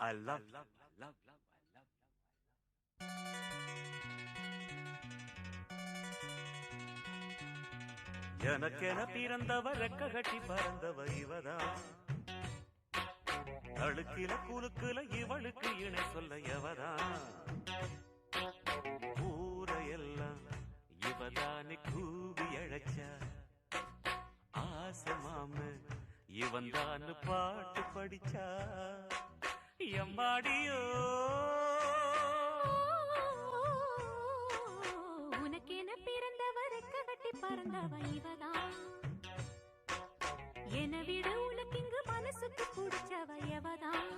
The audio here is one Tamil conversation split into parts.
I love. எனக்கென பிறந்தவ ரெக்க கட்டி பறந்தவ இவதான் அழுக்கில குலுக்குல இவளுக்கு இணை சொல்ல எவதான் இவன்தான் பாட்டு படிச்சா எம்மாடியோ உனக்கென பிறந்தவர் கட்டி பறந்தவ இவதான் என விட உனக்கு இங்கு மனசுக்கு பிடிச்சவ எவதான்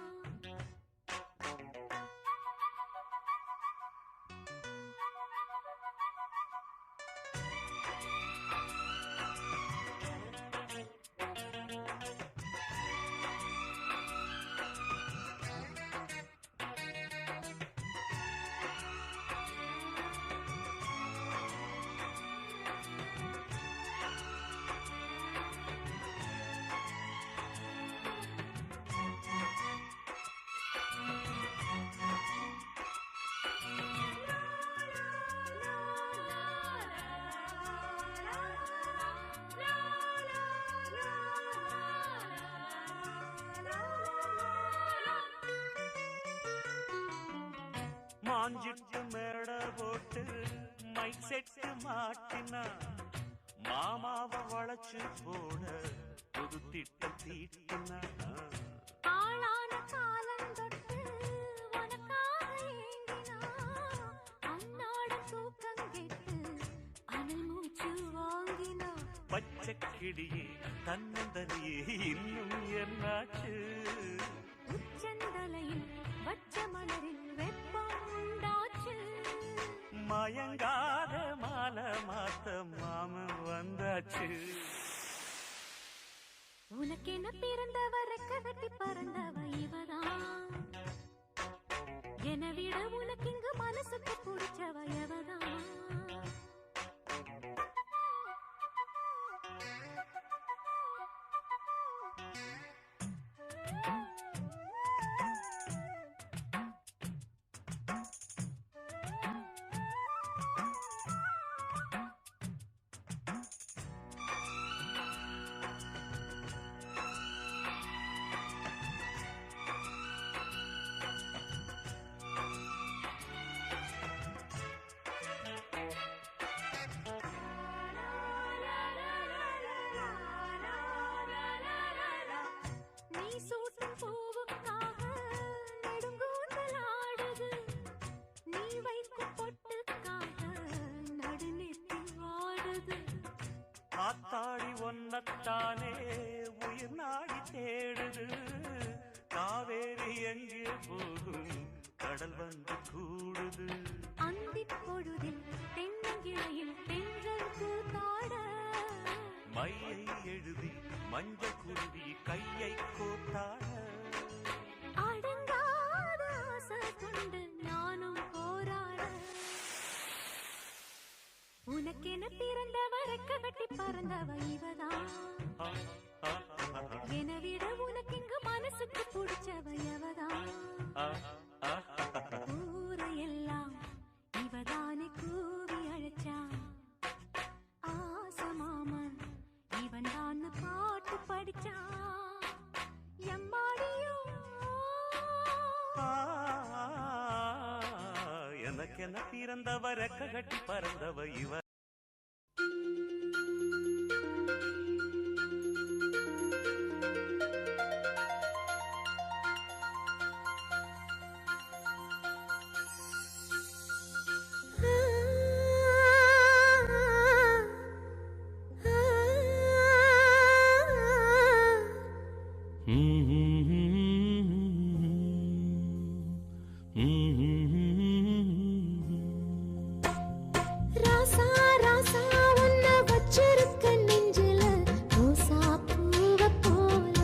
மாஞ்சிட்டு மேட போட்டு மைக் செட்டு மாட்டினா மாமாவை வளைச்சு போட புது திட்டம் தீட்டினா ஆளான காலம் தொட்டு உனக்காக ஏங்கினா அன்னாட தூக்கம் கெட்டு அனல் மூச்சு வாங்கினா பச்சை கிளியே தன்னந்தனியே இன்னும் என்னாச்சு உச்சந்தலையில் வச்ச மலரில் வெப்பம் உண்டாச்சு மயங்காத மாலை மாத்த மாமன் வந்தாச்சு உனக்கென பிறந்தவரை கட்டி பறந்தவ இவதான் என விட உனக்கு இங்கு மனசுக்கு பிடிச்சவ எவதான் நீ சூட்டும் பூவுக்காக நெடுங்கூந்தல் ஆடுது நீ வைக்கும் பொட்டுக்காக நடுநெத்தி வாடுது ஆத்தாடி ஒன்னத்தானே உயிர் நாடி தேடுது காவேரி எங்கே போகும் கடல் வந்து கூடுது அந்திப் பொழுதில் தென்னங்கிளையில் தென்றல் கூத்தாட மையை எழுதி மஞ்சள் குருவி கையை கோத்தாட அடங்காத ஆசை கொண்டு நானும் போராட உனக்கென பிறந்தவரை கட்டி பறந்தவ இவதான் என விட உனக்கு இங்கு மனசுக்கு பிடிச்சவ எவதான் ஊரையெல்லாம் இவதானே கூவி அழைச்சா ஆசை மாமன் இவன் தான் பாட்டு படிச்சா எம்மாடியோ எனக்கென பிறந்தவரை கட்டி பறந்தவ இவ ராசா ராசா உன்ன வச்சிருக்க நெஞ்சில ரோசா பூவ போல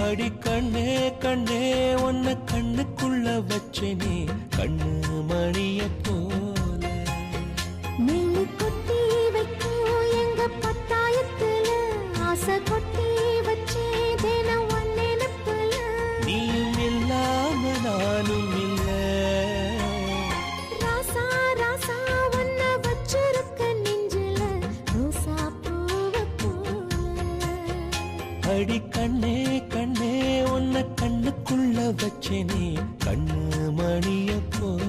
அடி கண்ணே கண்ணே உன்ன கண்ணுக்குள்ள வச்சனே கண்ணு மணிய போல நெல்லு கொட்டி வைக்கும் எங்க பத்தாயத்துல ஆசை கொட்டி வச்சே தினம் ஒன்னெனப்புல நீயும் இல்லாம நானும் இல்ல ராசா ராசா உன்ன வச்சிருக்க நெஞ்சில ரோசா பூவ போல அடி கண்ணே கண்ணே உன்ன கண்ணுக்குள்ள வச்சனே கண்ணு மணிய போல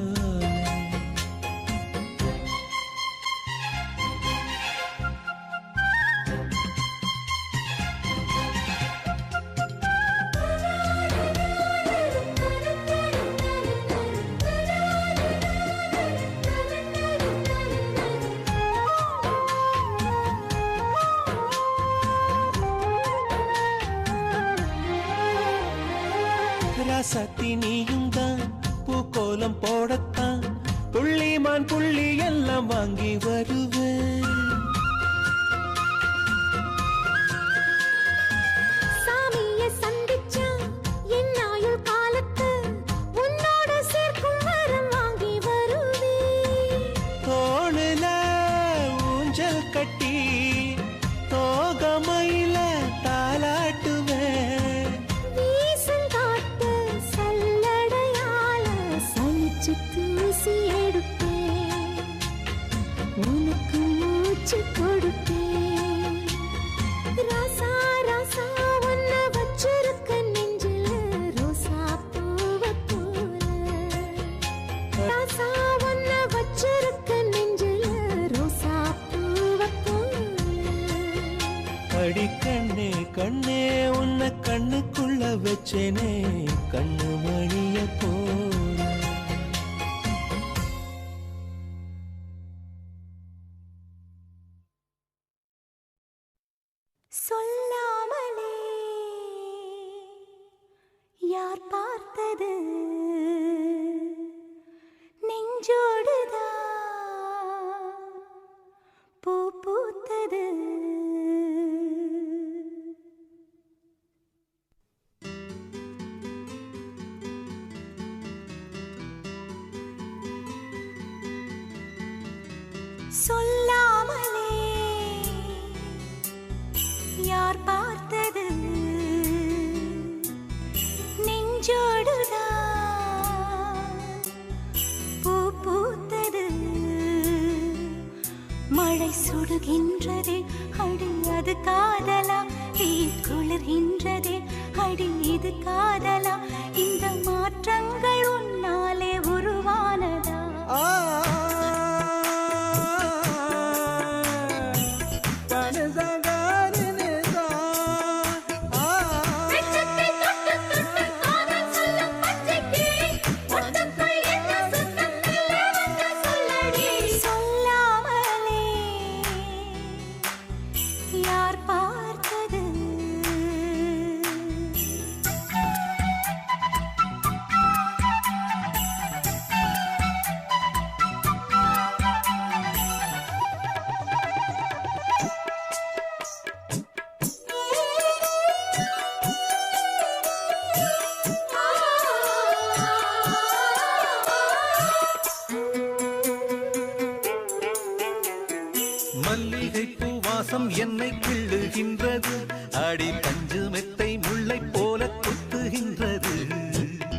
சத்தி நீயும் தான் பூக்கோலம் போடத்தான் புள்ளிமான் புள்ளி எல்லாம் வாங்கி வருவேன். சாமிய சந்திச்சா என் ஆயுள் காலத்து உன்னோட சேர்க்கும் வரம் வாங்கி வருவேன். தோளுல ஊஞ்சல் கட்டி தோகமையில தாலாட்டுவேன். வீசும் காட்டு சல்லடையால சலிச்சு தூசி எடுப்பேன். உனக்கு மூச்சு கொடுப்பேன். ராசா ராசா உன்ன வச்சிருக்க நெஞ்சில ரோசா பூவை போல. ராசா உன்ன வச்சிருக்க நெஞ்சில ரோசா பூவை போல. அடி கண்ணே கண்ணே உன்னை கண்ணுக்குள்ள வச்சேனே கண்ணு மணிய போல. சொல்லாமலே யார் பார்த்தது நெஞ்சோடுதான் பூ பூத்தது. சொல்லாமலே யார் பார்த்தது நெஞ்சோடுதான் பூ பூத்தது. மழை சுடுகின்றதே அடி அது காதலா, நீர் குளிர்கின்றதே அடி இது காதலா, இந்த மாற்றங்கள் உன்னாலே உருவானதா? யார் பார்த்தது மல்லிகை பூவாசம் என்னை கிள்ளுகின்றது, அடி பஞ்சு மெத்தை முல்லை போல குத்துகின்றது.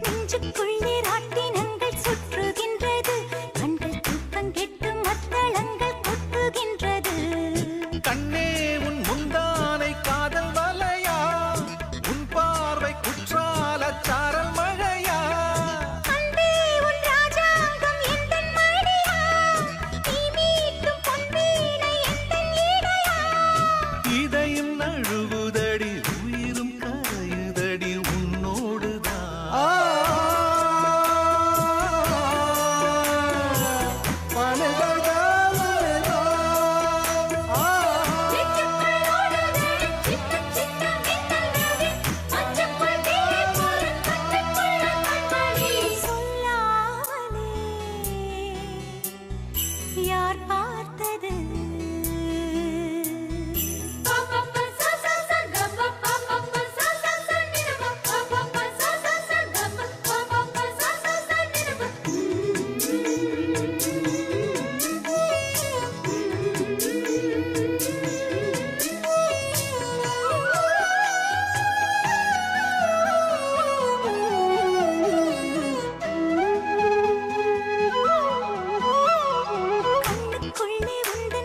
நெஞ்சுக்குள்ளே ராட்டினங்கள் சுற்றுகின்றது, கண்கள் தூக்கம் கெட்டு மத்தளங்கள் கொட்டுகின்றது. கண்ணே உன் முந்தானை காதல் வலையா, உன் பார்வை குற்றால சாரல் மழையா. அன்பே உன் ராஜாங்கம் எந்தன் மடியா, நீ மீட்டும் பொன்வீணை எந்தன் இடையா. இதையும் நழுவுதடி உயிரும் கரையுதடி உன்னோடுதான். நெஞ்சுக்குள் ஓடுதே சின்ன சின்ன மின்னல் நதி, மஞ்சள் தேன் போல கண்ணுக்குள்ள கண்மணி. சொல்லாமலே யார் பார்த்தது கண்ணுக்குள்ளே உண்டு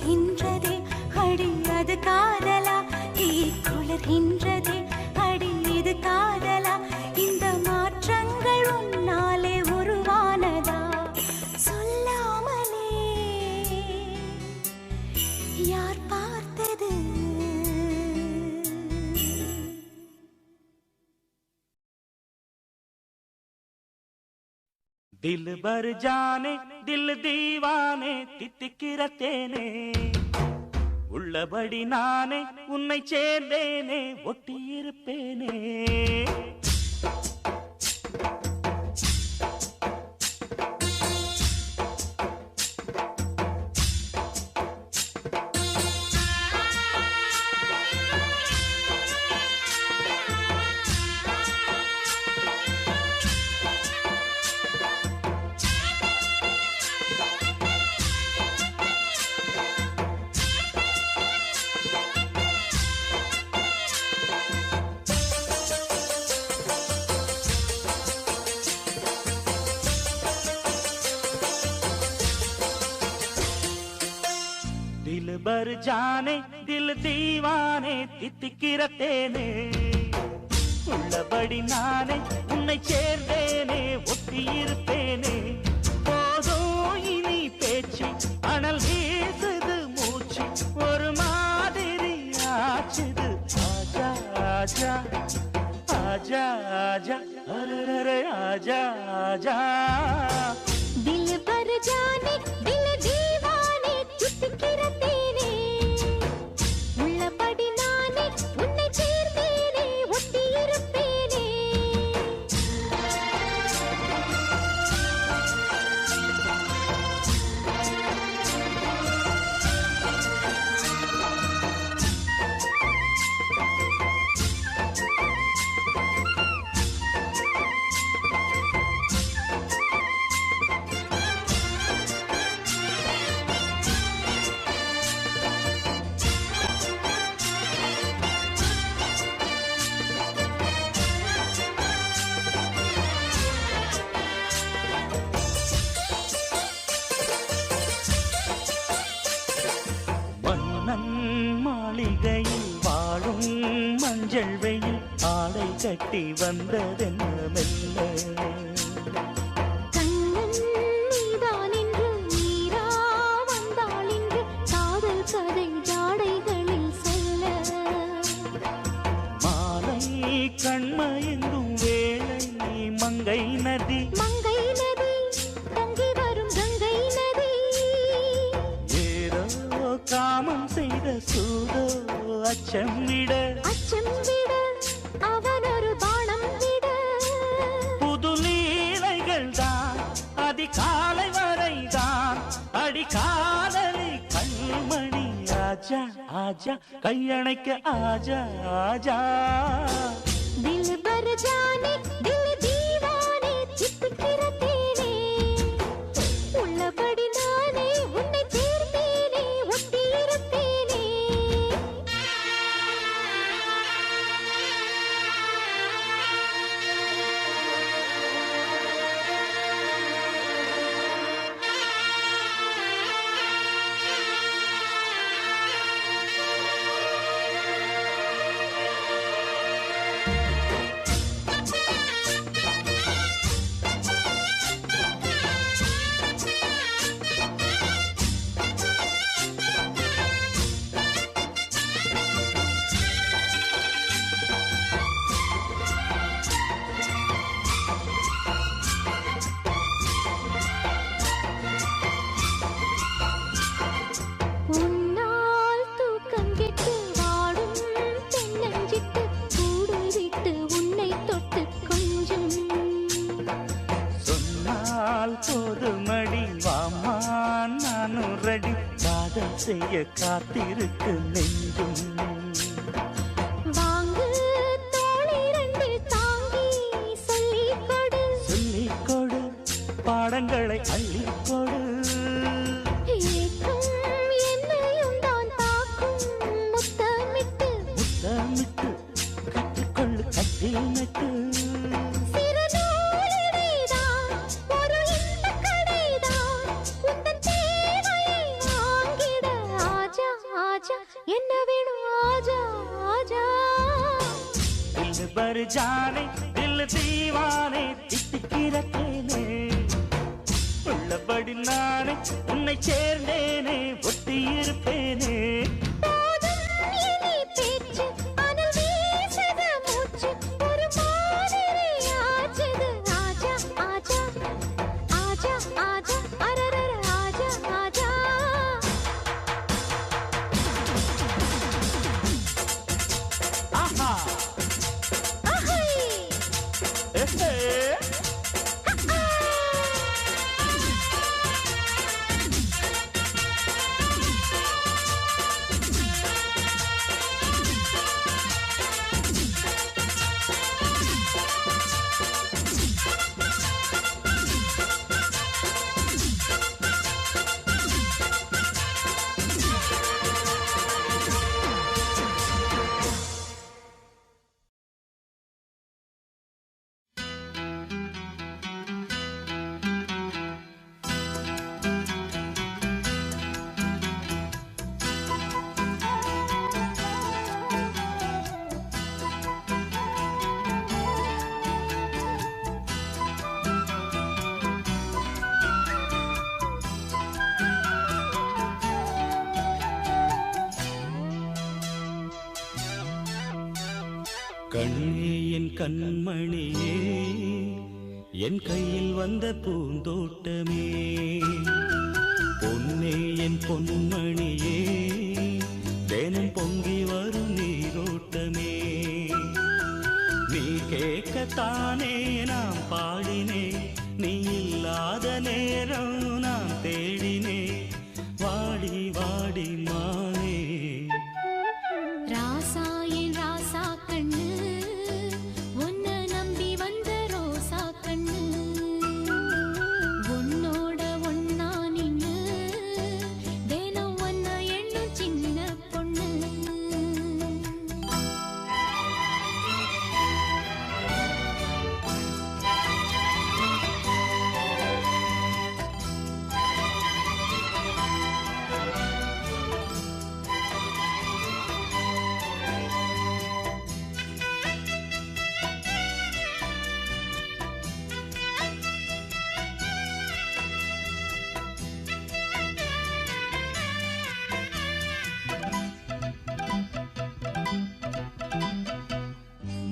சுடுகின்றதே அடி அது காதலா தீ குளிர்கின்றதே அடி இது காதலா இந்த மாற்றங்கள் உன்னாலே உருவானதா சொல்லாமலே யார் பார்த்தது दिल भर जाने दिल दीवाने தித்திக்கிற தேனே உள்ளபடி நானே உன்னை சேர்ந்தேனே ஒட்டியிருப்பேனே दिल भर जाने दिल दीवाने தித்திக்கிற தேனே உள்ளபடி நானே உன்னை சேர்ந்தேனே ஒட்டியிருப்பேனே போதும் இனி பேச்சு அனல் வீசுது மூச்சு ஒரு மாதிரி ஆச்சுது ஆஜா ஆஜா ஆஜா ஆஜா அரரே ஆஜா ஆஜா दिल भर जाने दिल दीवाने தித்திக்கிற தேனே உள்ளபடி நானே உன்னை சேர்ந்தேனே ஒட்டியிருப்பேனே மன்னன் மாளிகையில் வாழும் மஞ்சள் வெயில் ஆடை கட்டி வந்ததென்ன மெல்ல கண்ணன் நீதான் என்று நீரா வந்தாள் என்று காதல் கதை ஜாடைகளில் சொல்ல மாலை கண்மயங்கும் வேளை மங்கை நதி மங்கை நதி தங்கி வரும் கங்கை நதி ஏதோ காமம் செய்த சூதோ அச்சம் விட அச்சம் விட அவன் ஒரு பானம் விட புது லீலைகள் தான் அதிகாலை வரைதான் அடிக்காதலி கண்மணி ஆஜா ஆஜா கையணைக்க ஆஜா ஆஜா दिल भर जाने दिल दीवाने தித்திக்கிற தேனே உள்ளபடி நானே உன்னை சேர்ந்தேனே ஒட்டியிருப்பேனே உன்னால் தூக்கம் கெட்டு வாடும் தென்னஞ்சிட்டு கூடு விட்டு உன்னை தொட்டு கொஞ்சம் சொன்னால் போதுமடி வாமா நானும் ரெடி காதல் செய்ய காத்திருக்கு நெஞ்சும் வாங்கு தோளிரண்டு தாங்கி சொல்லிக் கொடு சொல்லிக் கொடு பாடங்களை அள்ளிக் கொடு ஏக்கம் என்னையும் தான் தாக்கும் முத்தமிட்டு முத்தமிட்டு கற்றுக்கொள்ளு கட்டில் நட்டு சிறு நூலிடைதான் ஒரு இன்பக் கடைதான் உந்தன் தேவையை வாங்கிட பர் ஜானே தில் தீவானே தித்திக்கிறேனே உள்ளபடி நானே உன்னை சேர்ந்தேனே ஒட்டி இருப்பேனே கண்ணே என் கண்மணியே என் கையில் வந்த பூந்தோட்டமே பொன்னே என் பொன்மணியே தினம் பொங்கி வரும் நீரோட்டமே நீ கேட்கத்தானே நான் பாடினே நீ இல்லாத நேரம் நான் தேடினே வாடி வாடி மானே ராசா என் ராசா கண்ணு உன்னை நம்பி வந்த ரோசா கண்ணு உன்னோட ஒன்னா நின்னு தினம் ஒன்ன எண்ணும் சின்ன பொண்ணு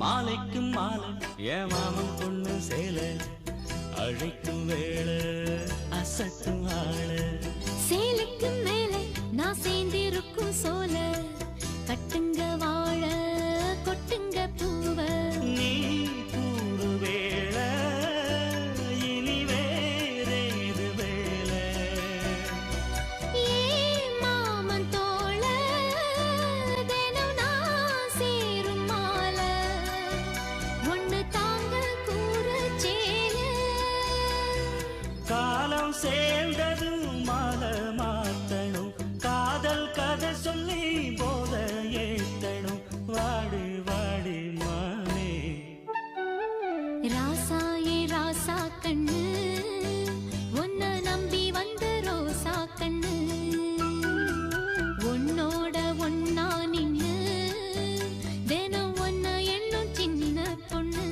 மாலைக்கும் மாலை என் மாமன் பொண்ணு சேலை அழைக்கும் வேளை அசட்டும் ஆள சேலைக்கு மேலே நான் சேர்ந்திருக்கும் சோல கட்டுங்க வாழ கொட்டுங்க பூவ நீ கூறு வேளை இனி வேறேது வேளை ஏ மாமன் தோள தினம் நான் சேரும் மாலை ஒன்னு தாங்க கூற சேல காலம் சேர்ந்ததும் மாலை மாத்தணும் காதல் கதை சொல்லி போத ஏத்தணும் வாடி வாடி மானே ராசா ஏ ராசா கண்ணு உன்னை நம்பி வந்த ரோசா கண்ணு உன்னோட ஒன்னா நின்னு தினம் ஒன்ன எண்ணும் சின்ன பொண்ணு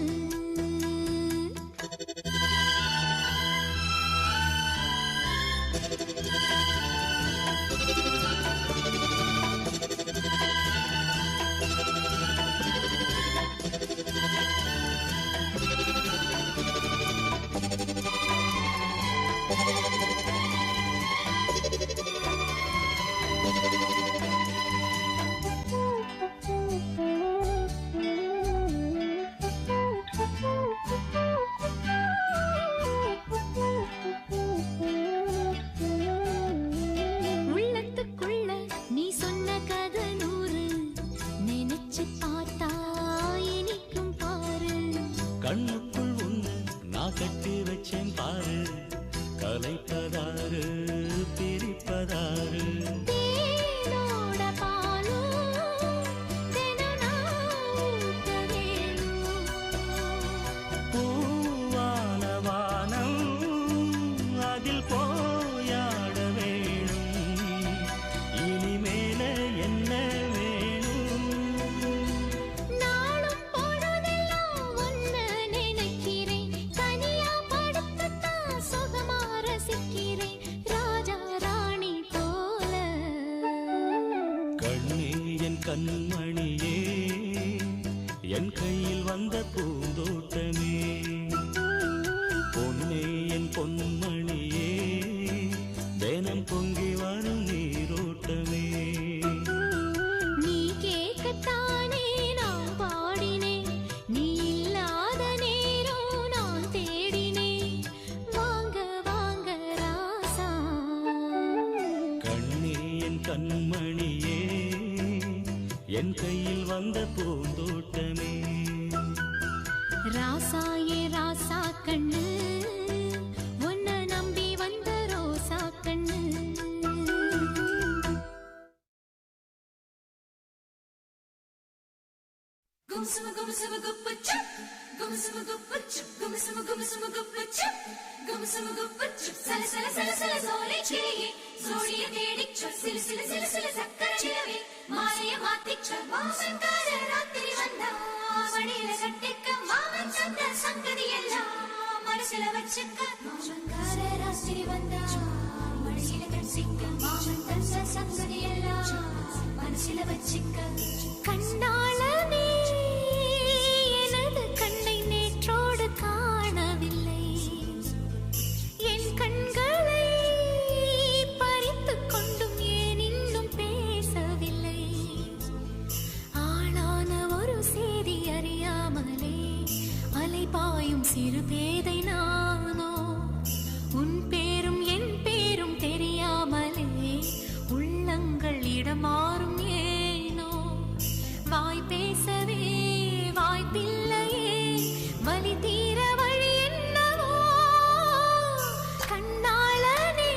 கண்மணியே என் கையில் வந்த பூந்தோட்டமே பொன்னே என் பொன்மணியே தினம் பொங்கி வரும் நீரோட்டமே நீ கேட்கத்தானே நான் பாடினேன் நீ இல்லாத நேரம் நான் தேடினேன் வாங்க வாங்க ராசா கண்ணே என் கண்மணியே என் கையில் வந்த பூந்தோட்டமே ராசா ஏ ராசா கண்ணு உன்னை நம்பி வந்த ரோசா கண்ணு Gumsuma gumsuma guppuchu, gumsuma guppuchu, gumsuma gumsuma guppuchu, gumsuma guppuchu. Sala sala sala sala zole chiliye, zoliye dedichu, sil sil sil sil sakkara chilave, maaliye maathichu, maasankara rathiri vanda, vanila kattikka maavan sandha sangadi ella, manasila vachikka, maasankara rathiri vanda, vanila kattikka maavan sandha sangadi ella, manasila vachikka. கண்ணாளனே எனது கண்ணை நேற்றோடு காணவில்லை என் கண்களை பறித்துக் கொண்டும் ஏன் இன்னும் பேசவில்லை ஆளான ஒரு செய்தி அறியாமலே அலைபாயும் சிறு பேதை நானோ உன் பேரும் என் பேரும் தெரியாமலே உள்ளங்கள் இடமாறும் ஏனோ வாய் பேசவே வாய்ப்பில்லையே வலி தீர வழி என்னவோ கண்ணாளனே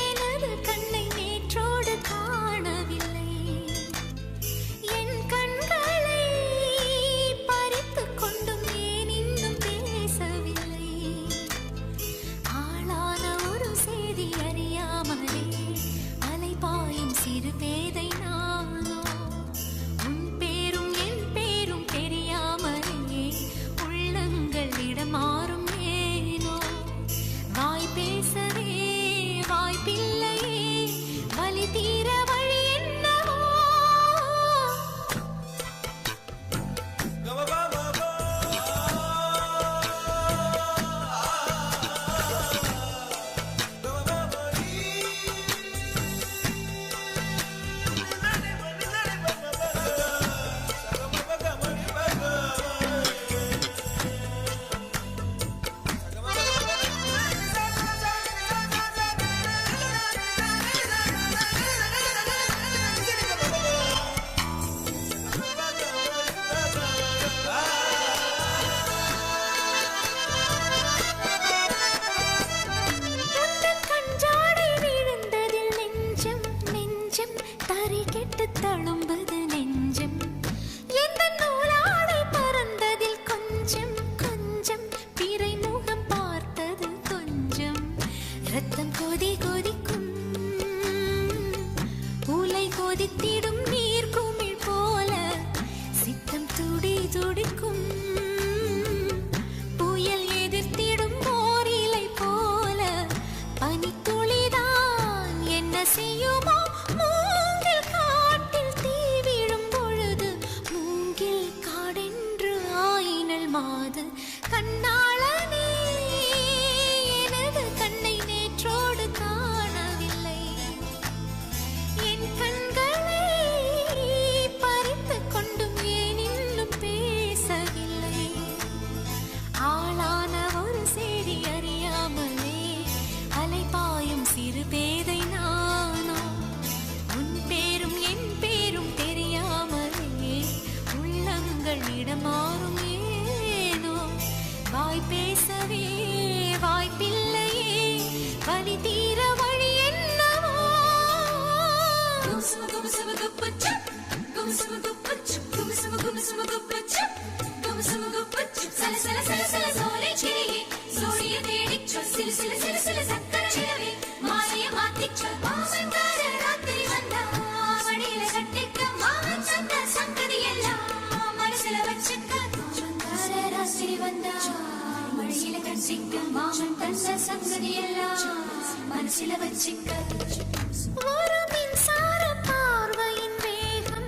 எனது கண்ணை நேற்றோடு காணவில்லை என் கண்களை பறித்துக் கொண்டும் ஏன் இன்னும் பேசவில்லை ஆளான ஒரு செய்தி அறியாமலே அலைபாயும் சிறு பேதை நானோ உன் பேரும் என் பேரும் தெரியாமலே உள்ளங்கள் இடமாறும் ஏனோ வாய் பேசவே வாய்ப்பில்லையே வலி தீர வழி என்னவோ உந்தன் கஞ்சாடை விழுந்ததில் நெஞ்சம் நெஞ்சம் தரை கெட்டு தழும்புது நெஞ்சம் எந்த நூலாடை பறந்ததில் கொஞ்சம் கொஞ்சம் பிறை முகம் பார்த்தது கொஞ்சம் ரத்தம் கொதி கொதிக்கும் உலை கொதித்திடும் நீர் குமிழ் போல சித்தம் துடி துடிக்கும் புயல் எதிர்த்திடும் ஓரிலை போல பனித்துளிதான் என்ன செய்யுமோ மூங்கில் காட்டில் தீ விழும் பொழுது மூங்கில் காடென்று ஆயினல் மாது கண்ணாளனே எனது கண்ணை நேற்றோடு காணவில்லை என் கண்களை பறித்துக் கொண்டும் ஏன் இன்னும் பேசவில்லை ஆளான ஒரு செய்தி அறியாமலே அலைபாயும் சிறு பேதை நானோ உன் பேரும் என் பேரும் தெரியாமலே உள்ளங்கள் இடமாறும் ஏனோ வாய் பேசவே வாய்ப்பில்லையே வலி தீர வழி என்னவோ Gumsuma gumsuma guppuchu, gumsuma guppuchu, gumsuma gumsuma guppuchu, gumsuma guppuchu. Sala sala sala sala zole chiliye, zoliye dedichu, sil sil sil sil sakkara chilave, maaliye maathichu, maasankara rathiri vanda, vanila kattikka maavan sandha sangadi ella, manasila vachikka, maasankara rathiri vanda, vanila kattikka maavan sandha sangadi ella, manasila vachikka. ஒரு மின்சார பார்வையின் வேகம்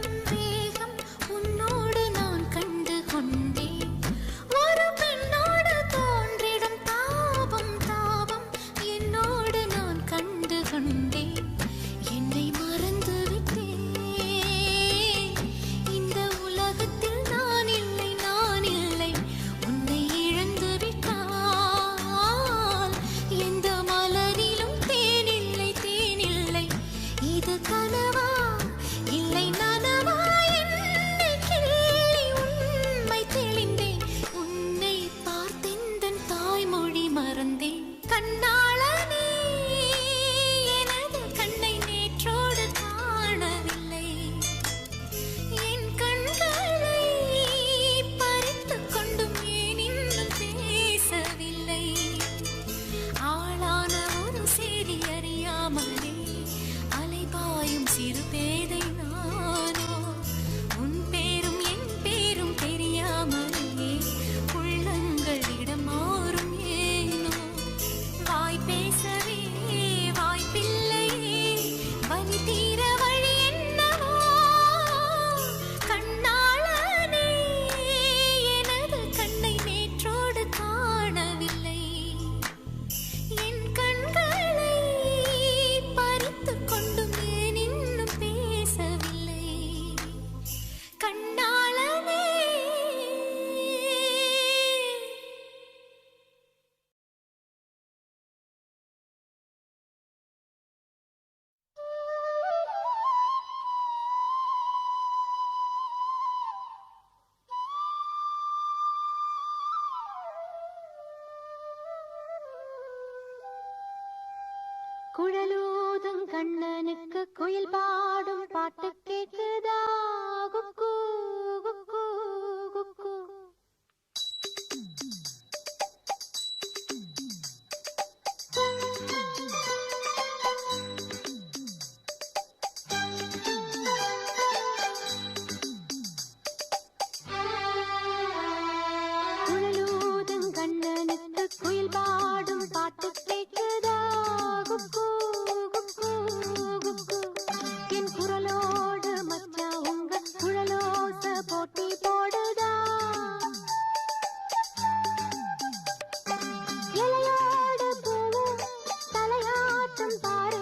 குழலூதும் கண்ணனுக்கு குயில் பாடும் பாட்டு கேக்குதா குக்கு குக்கு குக்கு குழலூதும் கண்ணனுக்கு குயில் பாடும் பாட்டு கேக்குதா குக்கு குக்கு குக்கு என் குரலோடு மச்சா உங்க குழலோச போட்டி போடுதா இலையோடு பூவும் தலையாட்டும் பாரு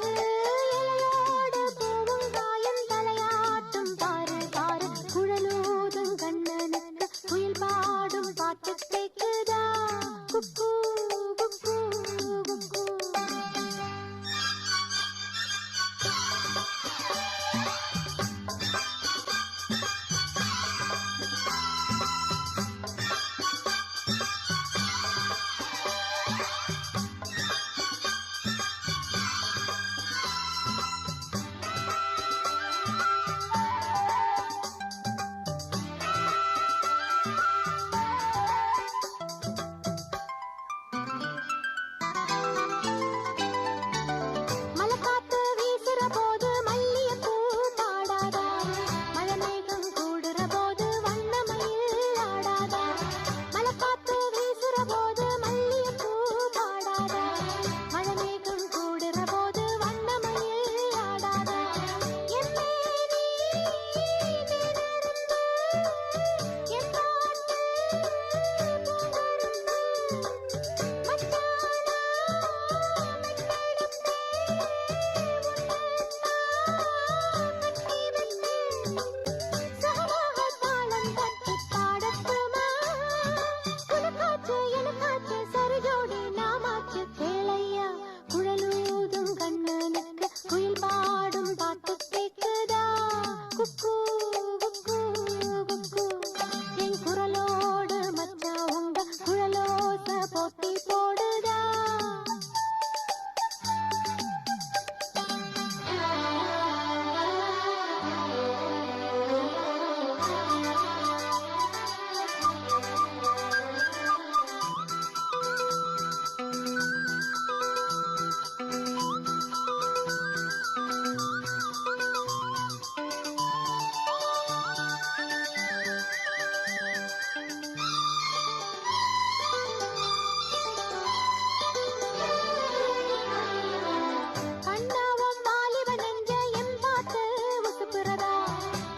இலையோடு பூவும் காயும் தலையாட்டும் பாரு பாரு குழலூதும் கண்ணனுக்கு குயில் பாடும் பாட்டு கேக்குதா குக்கு குக்கு குக்கு மலைக்காத்து வீசுற போது மல்லிகைப்பூ பாடாதா மழைமேகம் கூடுற போது வண்ணமயில் ஆடாதா மலைக்காத்து வீசுற போது மல்லிகைப்பூ பாடாதா மழைமேகம் கூடுற போது வண்ணமயில் ஆடாதா என் மேனி நிலரும்பு என் பாட்டு பூங்கரும்பு மச்சானா குழலூதும் கண்ணனுக்கு குயில் பாடும் பாட்டு கேக்குதா குக்கு குக்கு குக்கு என் குரலோடு மச்சா உங்க குழலோச போட்டி போடுதா கண்டாவும் வாலிப நெஞ்ச எம்பாத்து உசுப்புறதா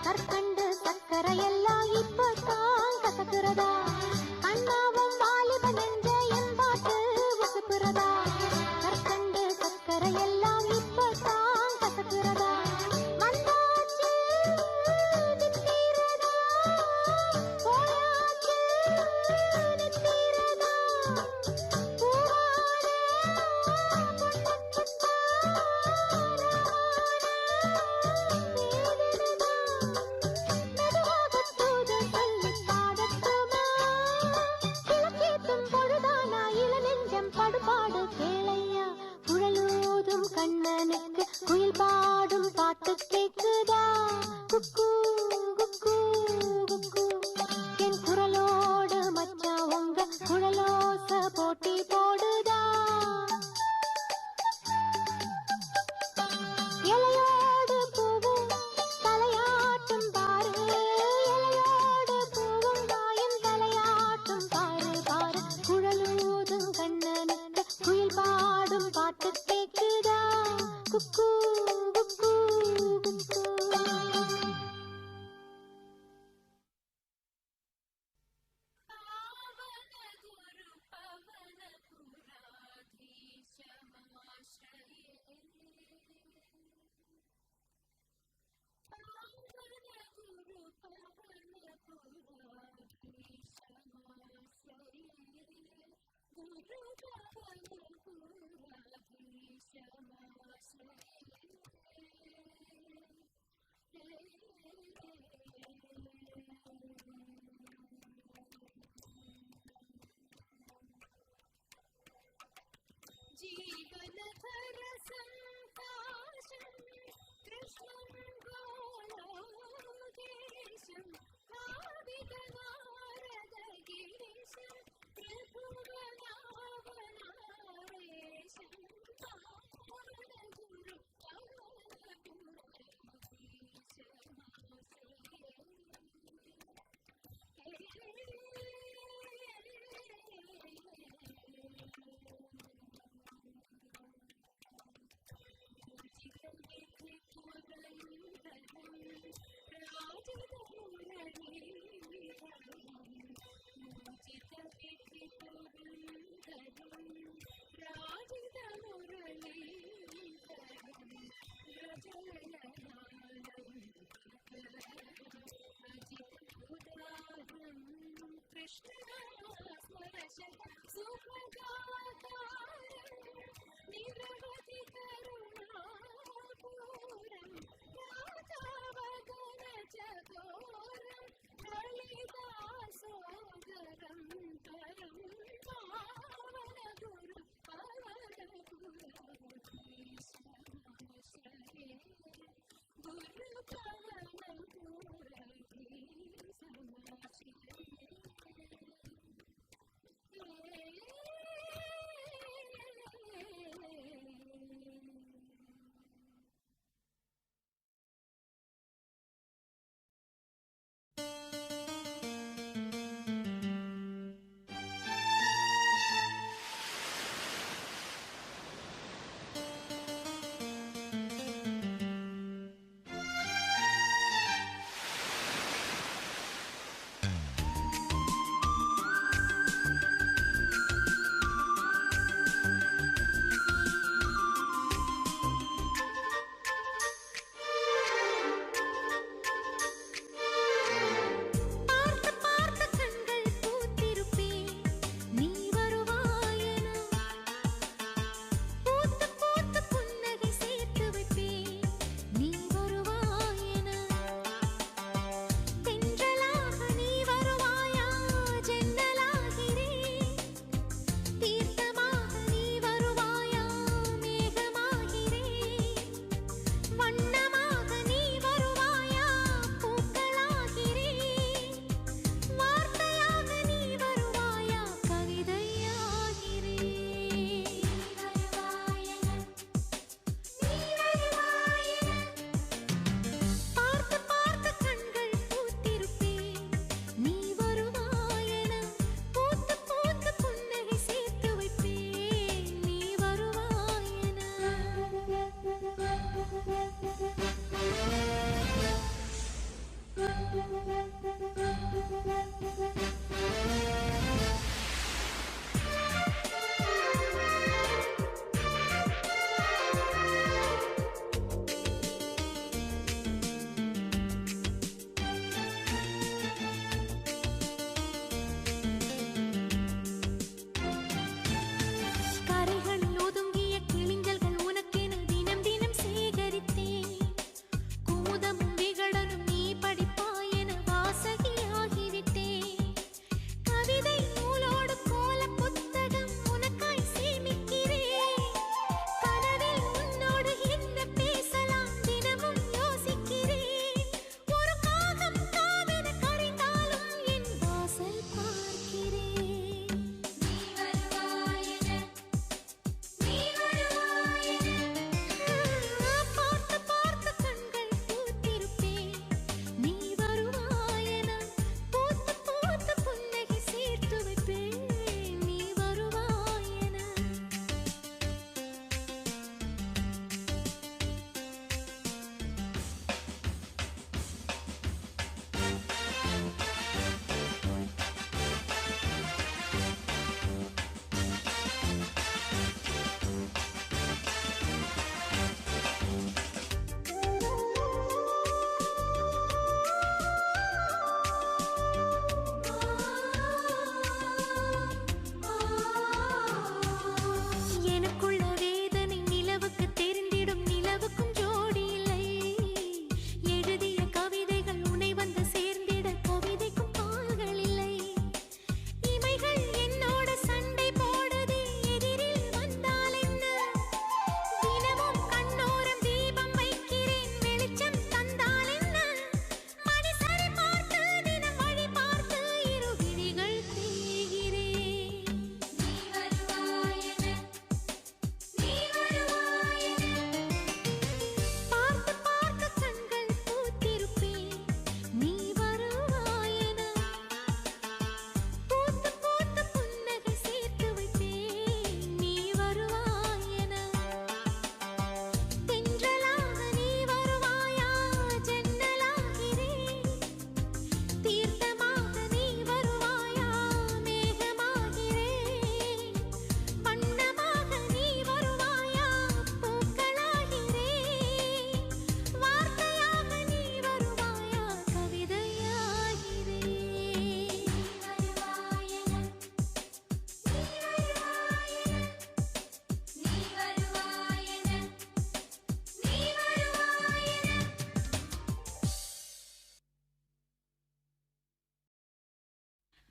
கற்கண்டு சக்கரை எல்லாம் இப்பதான் கசக்குறதா கண்டாவும் வாலிப நெஞ்ச எம்பாத்து உசுப்புறதா கற்கண்டு சக்கரை எல்லாம் இப்பதான் கசக்குறதா வந்தாச்சு நித்திரதா போயாச்சு நித்திரதா பூவான பொன்னக்குத்தா கண்ணனுக்கு குயில் பாடும் பாட்டு கேக்குதா குக்கு குக்கு குக்கு என் குரலோடு மச்சா कृष्ण स्मरशत सुखदातारं निरवधि करुणापूरं राधावदन चकोरं ललितासोदरं परं पावन गुरु पवनपुरधीश्वरे गुरु पवनपुरधीश्वरे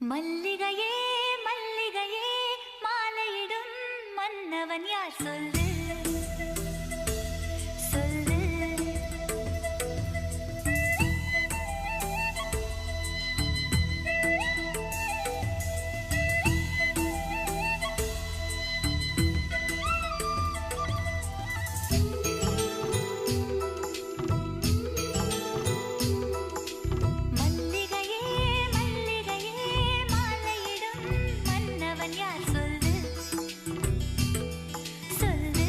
மல்லிகையே மல்லிகையே மாலையிடும் மன்னவன் யார் சொல்லு சொல்லு. மல்லிகையே மல்லிகையே மாலையிடும் மன்னவன் யார் சொல்லு சொல்லு.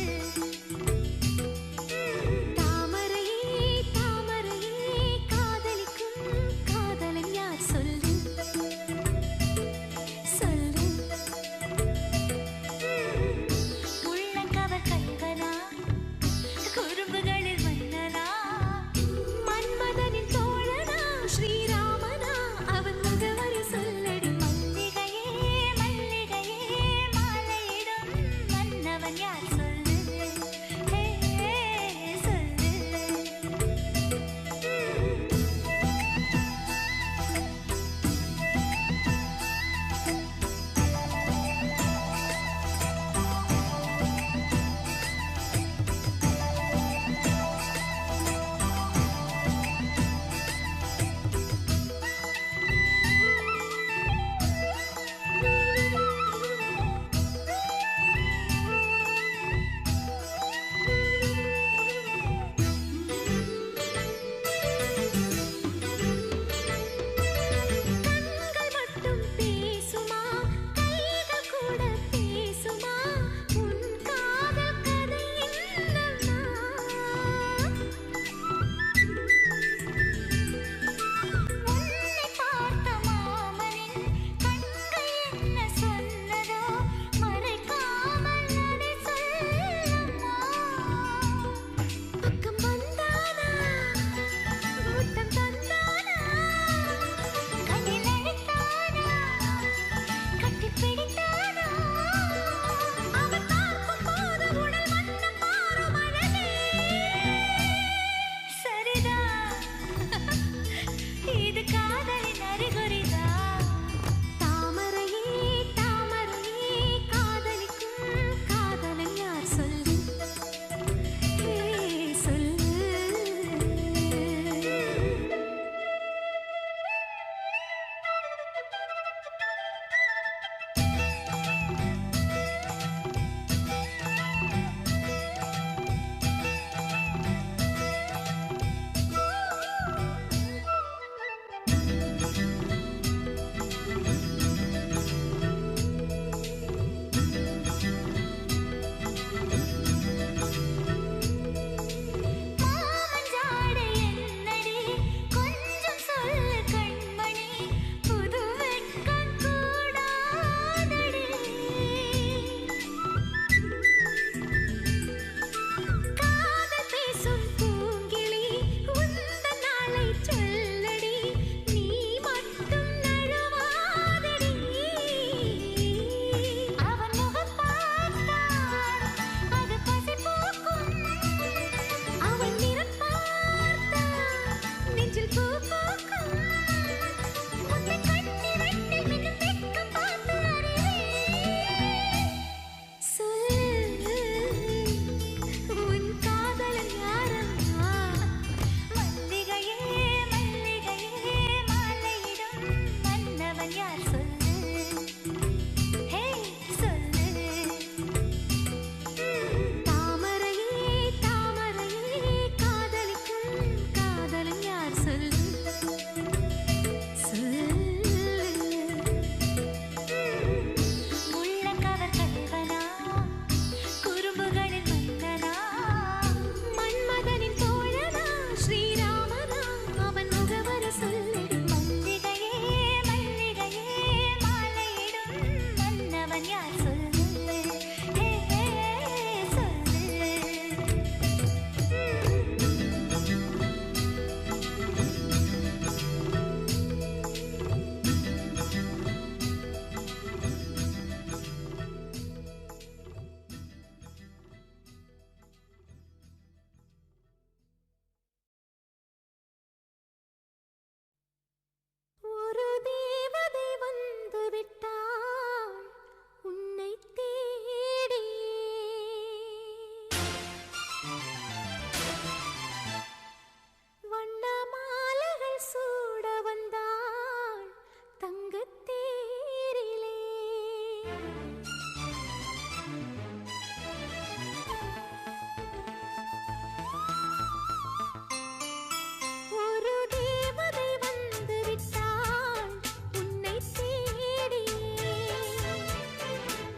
ஒரு தேவதை வந்து விட்டாள் உன்னை தேடி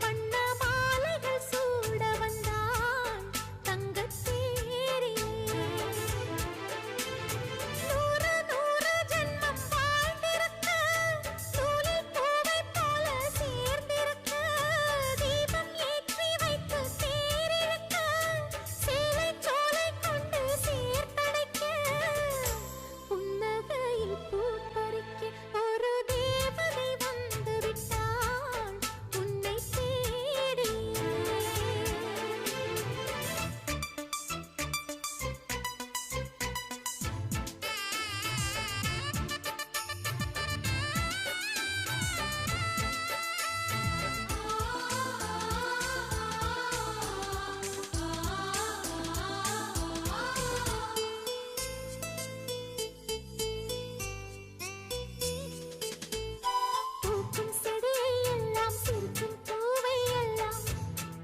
வண்ண மாலைகள் சூட வந்தாள் தங்கத் தேரி நூறு நூறு ஜென்மம் வாழ்ந்திருக்க நூலில் பூவை போல சேர்ந்திருக்க தீபம் ஏற்றி வைத்து தேரிருக்க சேலை சோலை கொண்டு சேர்த்தடைக்க புன்னகையில் பூ பறிக்க ஒரு தேவதை வந்து விட்டாள் உன்னை தேடி பூக்கும் செடியை எல்லாம் சிரிக்கும் பூவை எல்லாம்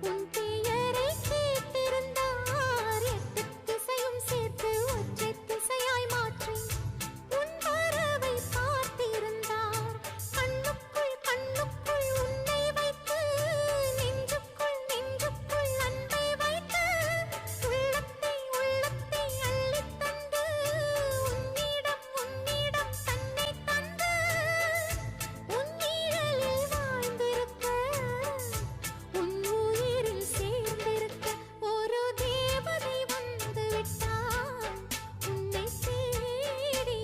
உன் பெயரை கேட்டிருந்தார் எட்டு திசையும் சேர்த்து ஒற்றை திசையாய் மாற்றி உன் வரவை பார்த்திருந்தார் கண்ணுக்குள் கண்ணுக்குள் உன்னை வைத்து நெஞ்சுக்குள் நெஞ்சுக்குள் அன்பை வைத்து உள்ளத்தை உள்ளத்தை அள்ளித் தந்து உன்னிடம் உன்னிடம் தன்னை தந்து உன் நிழலில் வாழ்ந்திருக்க உன் உயிரில் சேர்ந்திருக்க ஒரு தேவதை வந்து விட்டாள் உன்னை தேடி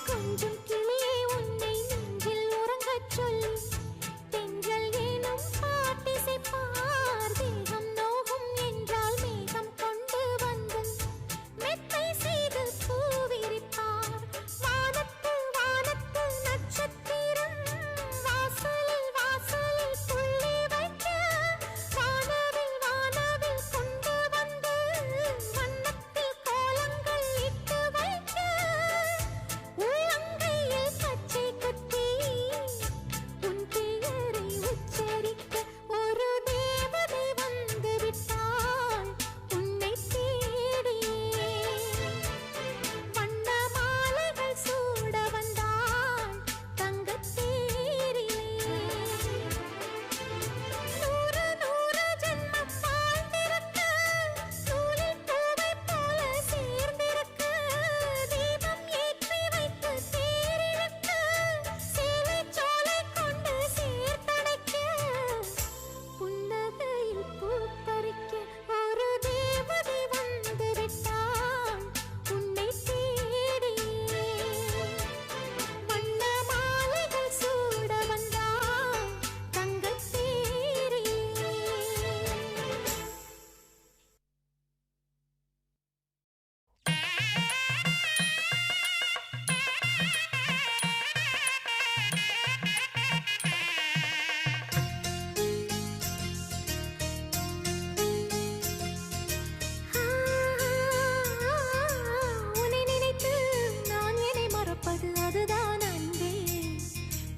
கொஞ்சம் கிளியே உன்னை நெஞ்சில் உறங்கச் சொல்லி தென்றல் ஏனும் பாட்டிசைப்பார் தேகம் நோகும் என்றால் மேகம் கொண்டு வந்து மெத்தை செய்து பூவிரிப்பார் வானத்து வானத்து நட்சத்திரம் வாசலில் வாசலில் புள்ளி வைக்க வானவில் வானவில் கொண்டு வந்து வண்ணத்தில் கோலங்கள் இட்டு வைக்க உள்ளங்கையில் பச்சை குத்தி உன் பெயரை உச்சரிக்க ஒரு தேவதை வந்து விட்டாள் உன்னை தேடி வண்ண மாலைகள் சூட வந்தாள் தங்கத் தேரிலே நூறு நூறு ஜென்மம் வாழ்ந்திருக்க நூலில் பூவை போல சேர்ந்திருக்க தீபம் ஏற்றி வைத்து தேரிருக்க சேலை சோலை கொண்டு சேர்த்தடைக்க புன்னகையில் பூ பறிக்க ஒரு தேவதை வந்து விட்டாள் உன்னை தேடி வண்ண மாலைகள் சூட வந்தாள் தங்கத் தேரி உன்னை நினைத்து நான் என்னை மறப்பது அதுதான் அன்பே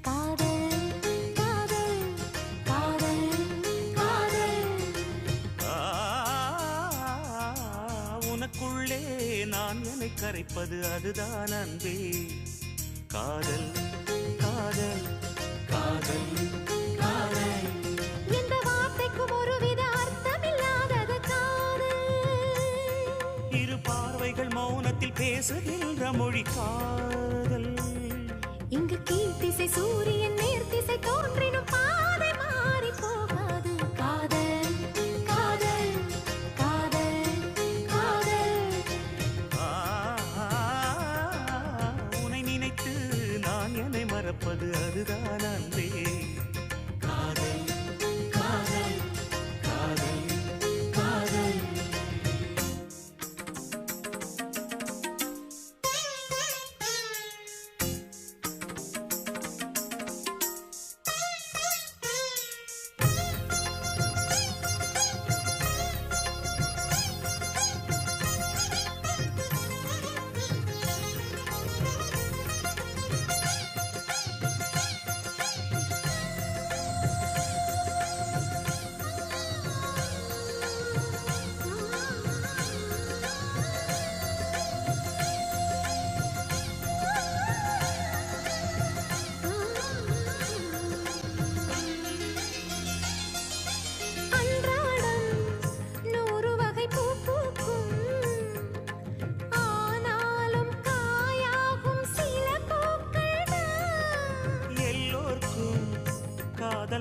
காதல் காதல் காதல் காதல் உனக்குள்ளே நான் என்னை கரைப்பது அதுதான் அன்பே காதல் காதல் காதல் காதல் இந்த வார்த்தைக்கும் ஒருவித அர்த்தமில்லாதது காதல் இரு பார்வைகள் மௌனத்தில் பேசுகின்ற மொழி காதல் இங்கு கீழ்த்திசை சூரியன் நேர்த்திசை தோன்றினும் பாதை மாறி போகாது காதல் காதல் காதல் காதல் உன்னை நினைத்து நான் என்னை மறப்பது அதுதான் அன்பே காதல் காதல் காதல்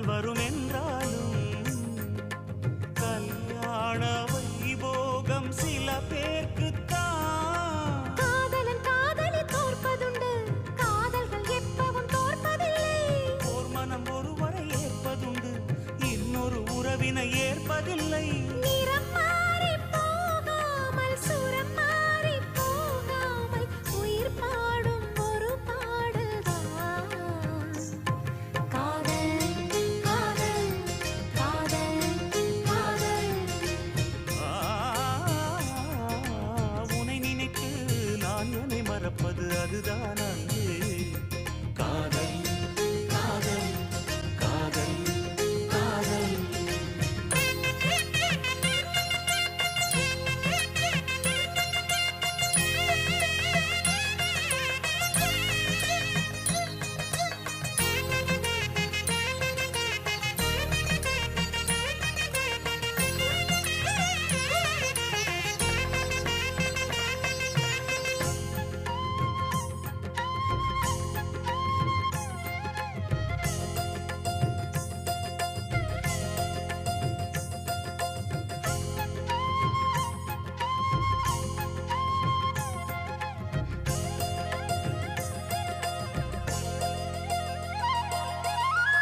வரும் என்றாலும் கல்யாண வைபோகம் சில பேர்க்குத்தான். காதலன் காதலி தோற்பதுண்டு, காதல்கள் எப்பவும் தோற்பதில்லை. ஓர் மனம் ஒருவரை ஏற்பதுண்டு, இன்னொரு உறவினை ஏற்பதில்லை. நிறம் மாறி போகாமல், சுரம் மாறி போகாமல், உயிர் பாடும் ஒரு பாடல்தான். காதல் காதல் காதல் காதல். உனை நினைத்து நான் என்னை மறப்பது அதுதான் அன்பே. காதல் காதல் காதல் காதல்.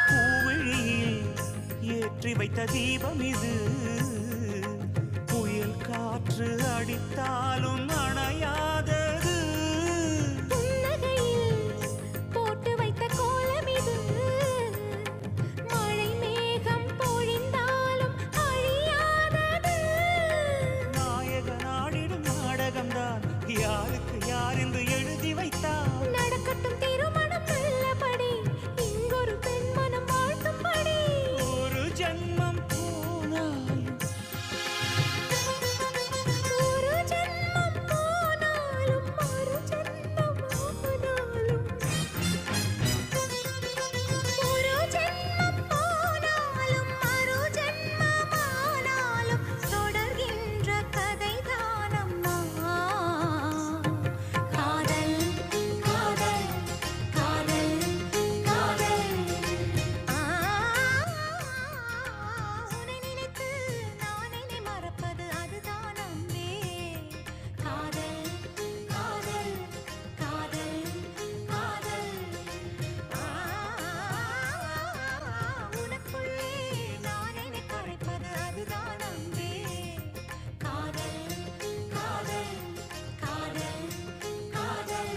பூவிழியில் ஏற்றி வைத்த தீபம் இது, புயல் காற்று அடித்தாலும் அணையாதது. புன்னகையில் போட்டு வைத்த கோலம் இது, மழை மேகம் பொழிந்தாலும் அழியாதது. நாயக நாடிடும் நாடகம்தான் யாருக்கு யார் என்று எழுதி வைத்தார். நடக்கட்டும் திருமணம் நல்லபடி, இங்கொரு பெண் மனம் வாழ்த்தும்படி. ஒரு ஜென்மம் போனாலும் ஒரு ஜென்மம் போனாலும், மறு ஜென்மம் ஆனாலும். ஒரு ஜென்மம் போனாலும், மறு ஜென்மம் ஆனாலும், தொடர்கின்ற கதைதான் அம்மா. காதல் காதல் காதல் காதல். உன்னை நினைத்து நான் என்னை மறப்பது அதுதான் அன்பே. காதல் காதல் காதல் காதல். உனக்குள்ளே நான் என்னை கரைப்பது அதுதான் அன்பே. காதல் காதல் காதல் காதல்.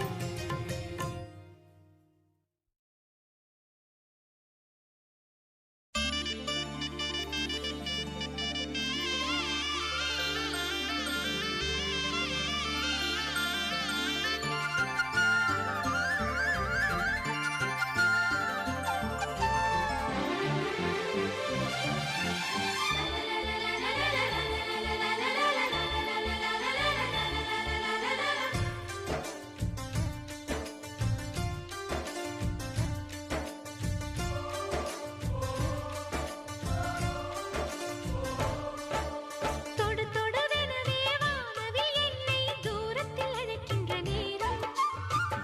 தொடு தொடுவெனவே வானவில் என்னை தூரத்தில் அழைக்கின்ற நேரம்.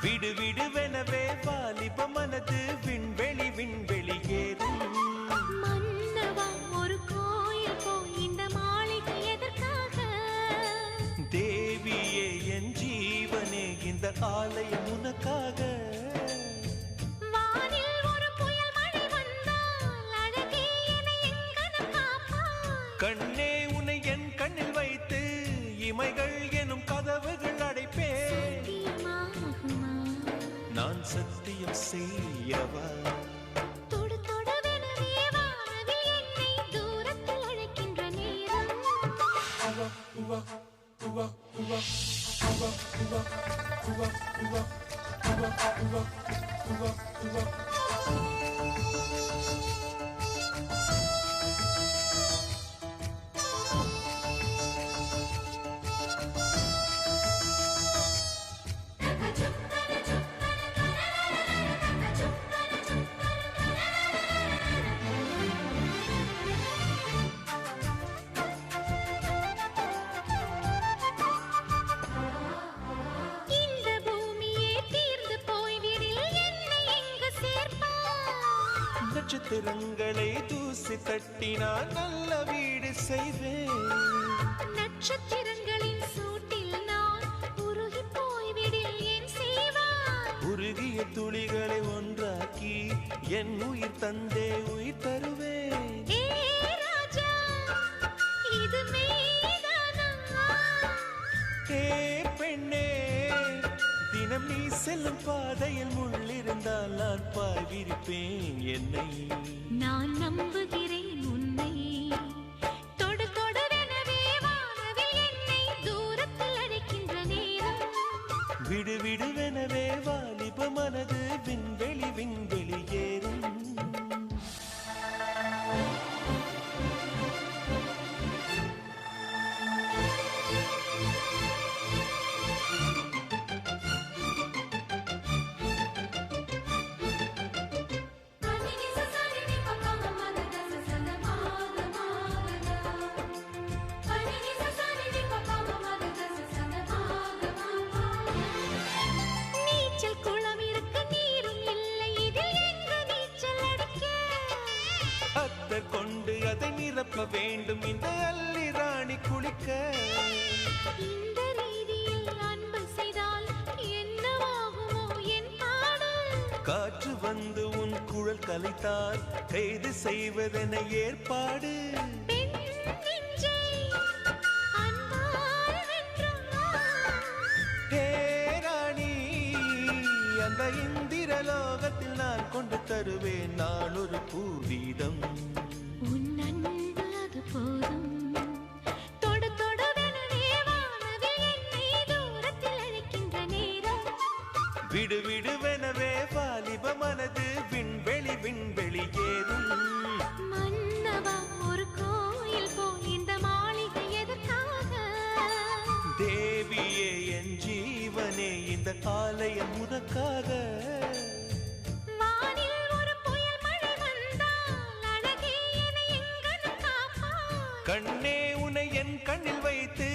விடு விடுவெனவே வாலிப மனது விண்வெளி விண்வெளி ஏறும். மன்னவா ஒரு கோயில் போய் இந்த மாளிகை எதற்காக? தேவியே என் ஜீவனே இந்த ஆலயம் உனக்காக. வானில் ஒரு புயல் மழை வந்தால் அழகே என்னை எங்கனம் காப்பாய். கண்ணே உன்னை என் கண்ணில் வைத்து இமைகள் எனும் கதவுகள் அடைப்பேன். தீமாகுமா? நான் சத்தியம் செய்யவா? தொடு தொடுவெனவே வானவில் என்னை தூரத்தில் அழைக்கின்ற நேரம். இந்த பூமியே தீர்ந்து போய்விடில் என்னை நட்சத்திரங்களை தூசி தட்டினால் நல்ல வீடு செய்வேன். நட்சத்திரங்களின் சூட்டில் நான் உருகி போய்விடில் ஏன் செய்வாய்? உருகிய துளிகளை ஒன்றாக்கி என் உயிர் தந்தே உயிர் தருவேன். ஏ ராஜா, இது மெய்தானா? ஏ பெண்ணே, தினம் நீ செல்லும் பாதையில் முள்ளிருந்தால் நான் பாய் விரிப்பேன் என்னை. நான் நம்புகிறேன் உன்னை. தொடு தொடுவெனவே வானவில் என்னை தூரத்தில் அழைக்கின்ற நேரம். விடு விடுவெனவே வாலிப மனது விண்வெளி விண்வெளி ஏறும். நீச்சல் குளம் இருக்க நீரும் இல்லை, இதில் எங்கு நீச்சல் அடிக்க? அத்தர் கொண்டு அதை நிரப்ப வேண்டும் இந்த அல்லி ராணி குளிக்க. இந்த ரீதியில் அன்பு செய்தால் என்னவாகுமோ என் பாடல்? காற்று வந்து உன் குழல் கலைத்தால் கைது செய்வதென ஏற்பாடு. பெண் நெஞ்சை அன்பால் வென்றாய். ஹே ராணி, அந்த இந்திரலோகத்தில் நான் கொண்டு தருவேன் நான் ஒரு பூவீதம். உன் அன்பு அது போதும். தொடு தொடுவெனவே வானவில் என்னை தூரத்தில் அழைக்கின்ற நேரம். விடு விடுவெனவே வாலிப மனது விண்வெளி விண்வெளி ஏறும். மன்னவா, ஒரு கோயில் போல் இந்த மாளிகை எதற்காக? தேவியே என் ஜீவனே, இந்த ஆலயம் உனக்காக. வானில் ஒரு புயல் மழை வந்தால் அழகே என்னை எங்கனம் காப்பாய். கண்ணே, உன்னை என் கண்ணில் வைத்து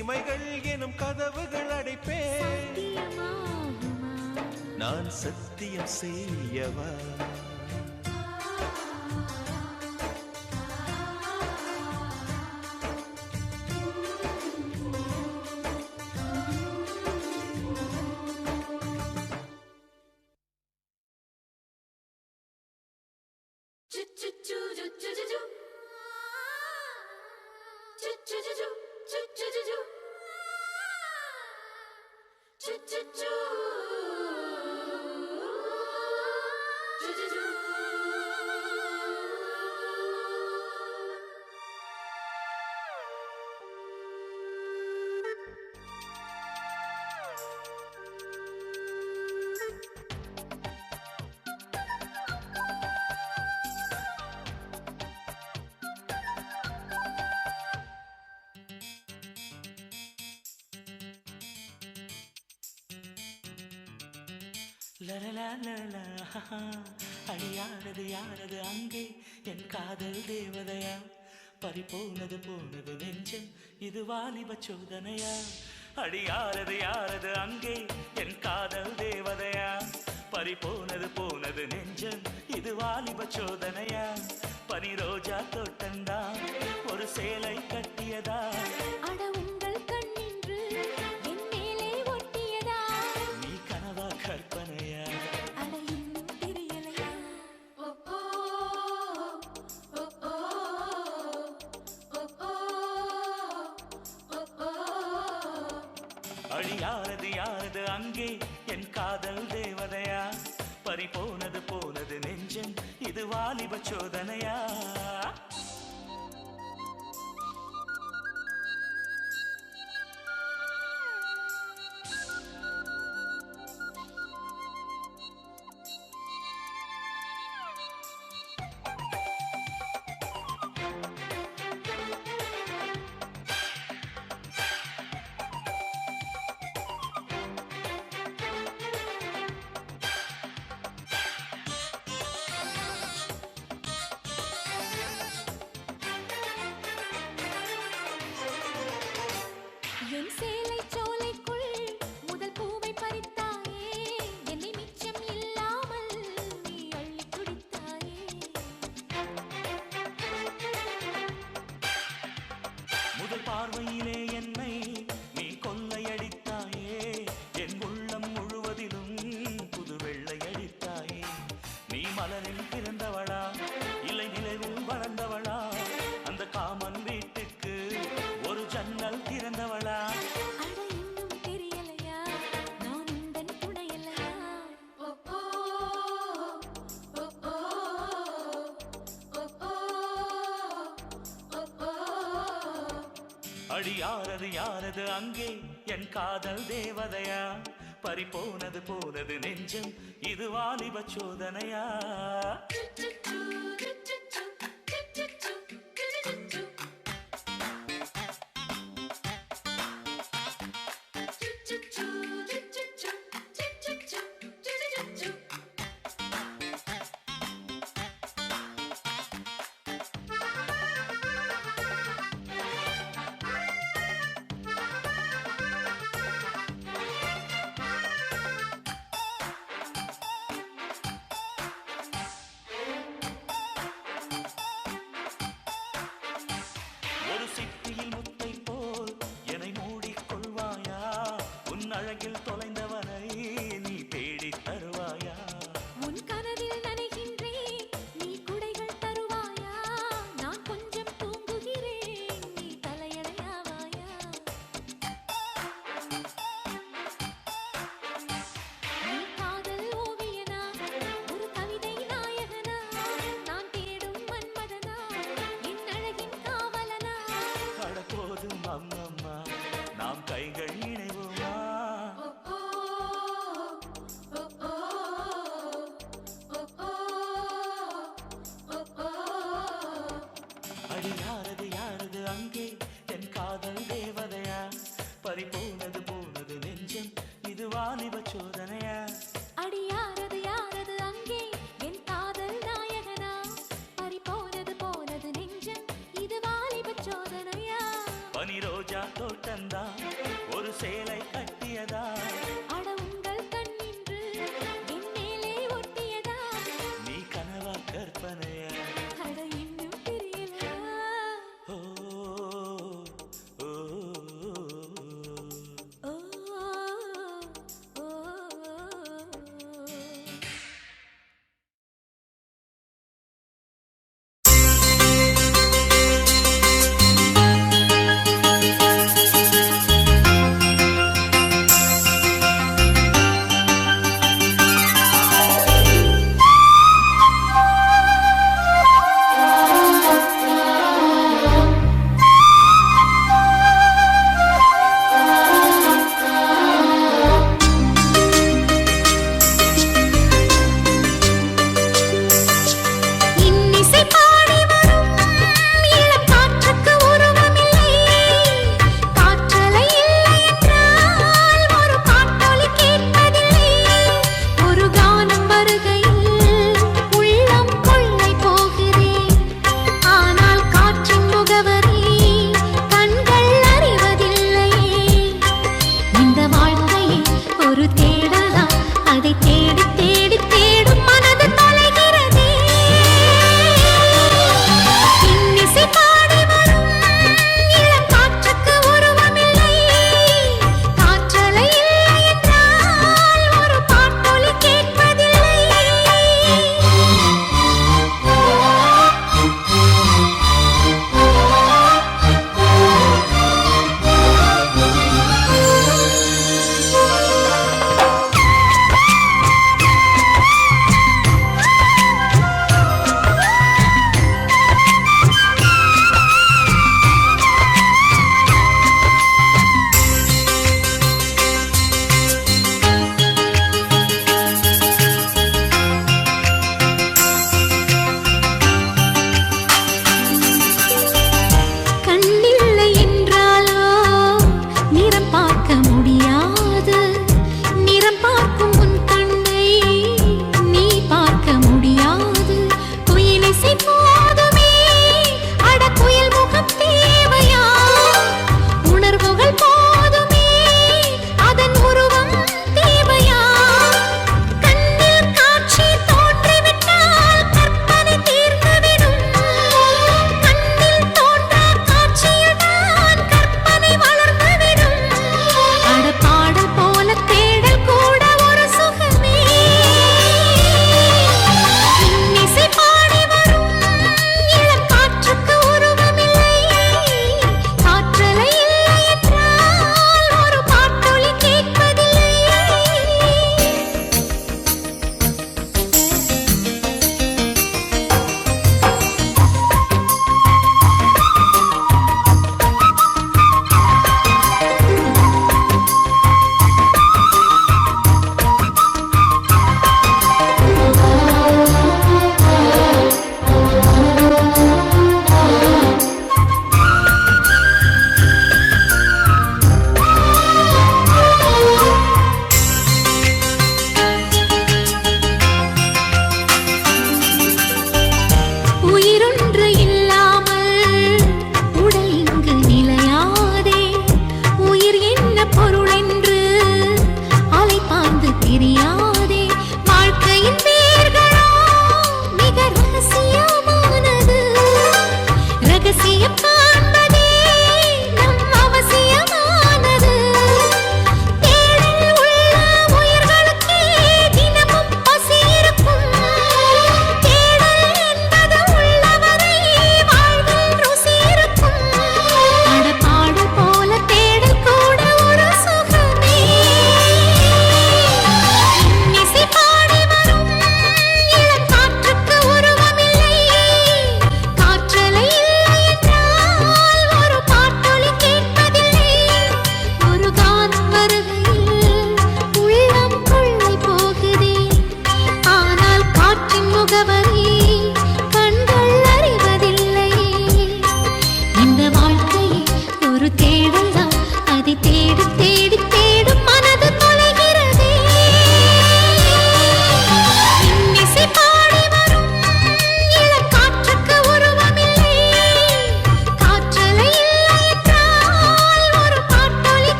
இமைகள் எனும் கதவுகள் அடைப்பேன். சத்தியமாகுமா? நான் சத்தியம் செய்யவா? லலலலலா, அடியாரது யாரது அங்கே என் காதல் தேவதையா? பறிபோனது போனது நெஞ்சம், இது வாலிப சோதனையா? அடியாரது யாரது அங்கே என் காதல் தேவதையா? பறிபோனது போனது நெஞ்சம், இது வாலிப சோதனையா? பனி ரோஜா தோட்டந்தான் ஒரு சேலை கட்டியதா? அட உங்கள் கண்ணின்று என் மேலே ஒட்டியதா? நீ கனவா கற்பனையா? அட இன்னும் தெரியலையா? அடியாரது யாரது அங்கே என் காதல் தேவதையா? பறிபோனது போனது நெஞ்சம், இது வாலிப சோதனையா? பார்வையிலே என்னை நீ கொள்ளையடித்தாயே என் உள்ளம் முழுவதிலும் புது வெள்ளை அடித்தாயே நீ மலரில் பிறந்தவளா இல்லை நிலவில் வளர்ந்தவளா அந்த காமன் வீட்டுக்கு ஒரு ஜன்னல் திறந்தவளா அட இன்னும் தெரியலையா நான் உந்தன் துணையல்லையா ஓ ஓ ஓ ஓ ஓ ஓ ஓ அடி யாரது யாரது அங்கே என் காதல் தேவதையா பறிபோனது போனது நெஞ்சம் இது வாலிப சோதனையா ஒரு சிப்பியில் முத்தை போல் என்னை மூடிக்கொள்வாயா உன் அழகில் தொலைந்தவனை நீ தேடித் தருவாயா உன் கனவில் நனைகின்றேன் நீ குடைகள் தருவாயா நான் கொஞ்சம் தூங்குகிறேன் நீ தலையணையாவாயா நீ காதல் ஓவியனா ஒரு கவிதை நாயகனா நான் தேடும் மன்மதனா என் அழகின் காவலனா கடப்போதும் அம்மம்மா நாம் கைகள் இணைவோமா அடி